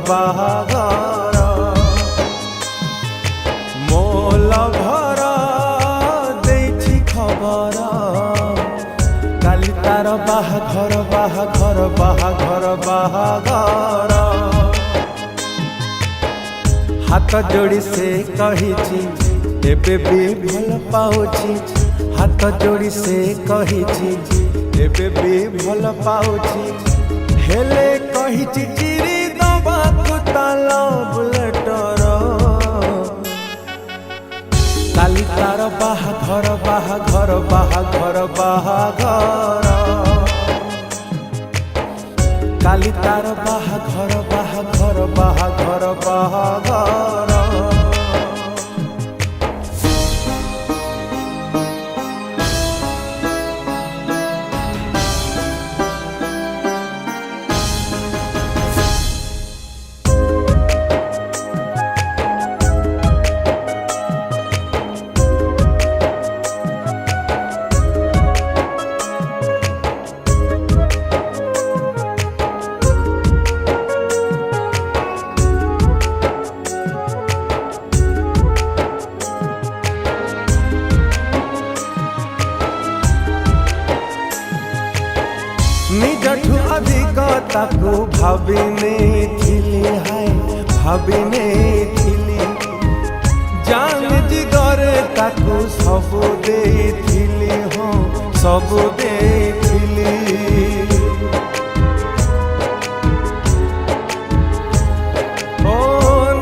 बाहाघर मोल घर देछि खबर काली तार बाहाघर बाहाघर बाहाघर बाहाघर हाथ जोड़ी से कहिछि एबे भी भल पाउछि हाथ जोड़ी से कहिछि एबे भी भल पाउछि हेले कहिछि चिरी दबाकु ताला बुलेटर काली तार बाहाघर बाहाघर बाहाघर बाहाघर काली तार बाहाघर बाहाघर बाहाघर बाहाघर निजठू अधिक ताकू भाविने थिली हाय भाविने थिली जान जिगरे ताकू सब देथिली हो सब देथिली ओ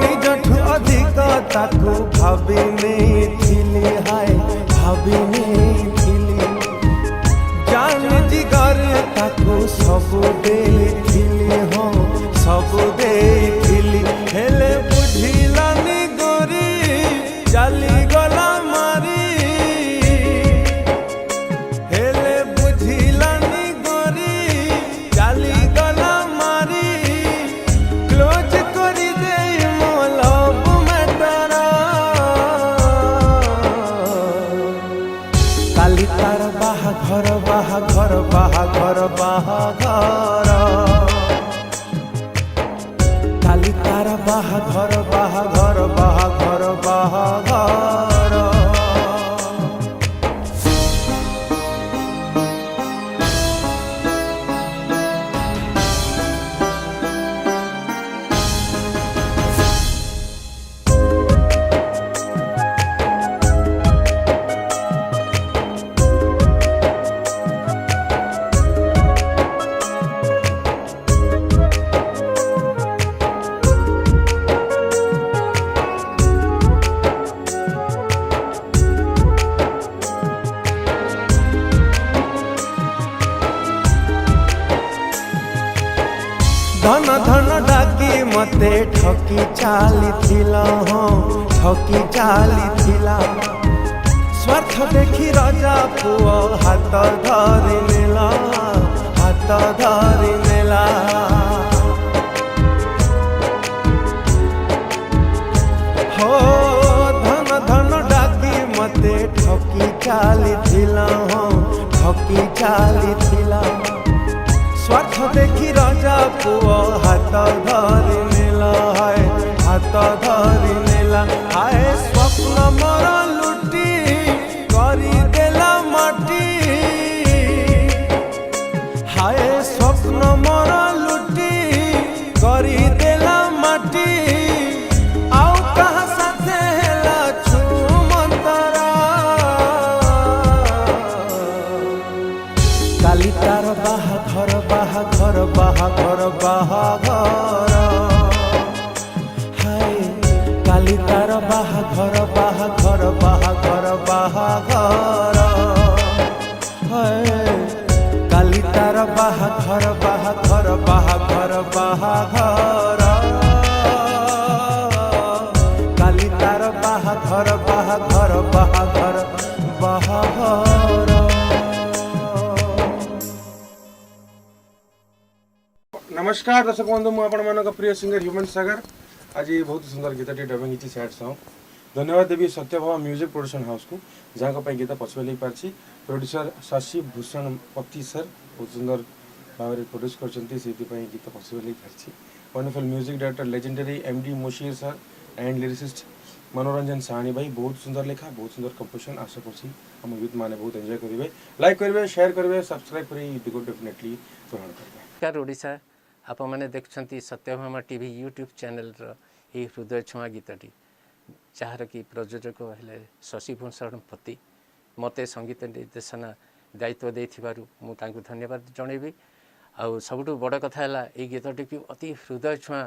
निजठू अधिक ताकू भाविने थिली हाय भाविने ताकू सब देथिली हो सब देथिली हेले बुझिलानी गोरी चली गला मारी हेले बुझिलानी गोरी चली गला मारी क्लोज करी दे मो लव मैटर काली तार बाहाघर बाहाघर बाहाघर बाहाघर काली तार बाहाघर बाहाघर बाहाघर बाहाघर धन धन डाकी मते ठकी चाली थिला हो ठकी चाली थिला स्वार्थ देखी राजा पुओ हाथ धरि नेला हाथ धरि नेला हो धन धन डाकी मते ठकी चाली थिला हो ठकी चाली थिला स्वार्थ देखी राजा पुओ हाथ धरि नेला हाय हाथ धरि नेला हाय स्वप्न मोर लुटी करी देला माटी हाय स्वप्न मोर लुटी करी देला माटी आउ कहा साथे हेला छुमंतरा काली तार बाहाघर बाहाघर बाहाघर बाहाघर हाय काली तार बाहाघर बाहाघर बाहाघर बाहाघर हाय काली तार बाहाघर बाहाघर बाहाघर बाहाघर काली तार बाहाघर बाहाघर बाहाघर बाहाघर। नमस्कार दर्शक बंधु मुझे प्रिय सिंगर ह्यूमन सागर आज बहुत सुंदर गीत डबिंग सैड सॉन्ग धन्यवाद देवी सत्यभामा म्यूजिक प्रोडक्शन हाउस को जहाँ गीत पछुआ पार्टी प्रोड्यूसर शशि भूषण पति सर बहुत सुंदर भाव में प्रोड्यूस कर गीत Pachhua party wonderful music director legendary MD Mushir sir and lyricist Manoranjan Sahni भाई बहुत सुंदर लेखा बहुत सुंदर कंपोजिशन आशा करছি हम यूथ माने बहुत एंजॉय करेंगे लाइक करेंगे शेयर करेंगे सब्सक्राइब करेंगे यूट्यूब को डेफिनेटली ग्रहण करेंगे। नमस्कार ओडिशा आप मैंने देखते सत्यभामा टीवी यूट्यूब चैनल ये हृदय छुआ गीतटी जार कि प्रयोजक हेले शशिभूषण पति मते संगीत निर्देशना दायित्व देथिबारु मु तांको धन्यवाद जनइबी आउ सबुठु बड़ कथा है ये गीतटी की अति हृदय छुआ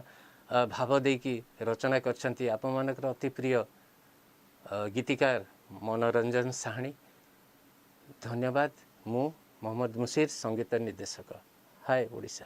भाव देकी रचना करछंती आप मानकर अति प्रिय गीतिकार मनोरंजन साहनी धन्यवाद मु मोहम्मद मुशीर संगीत निर्देशक हाय ओडिशा।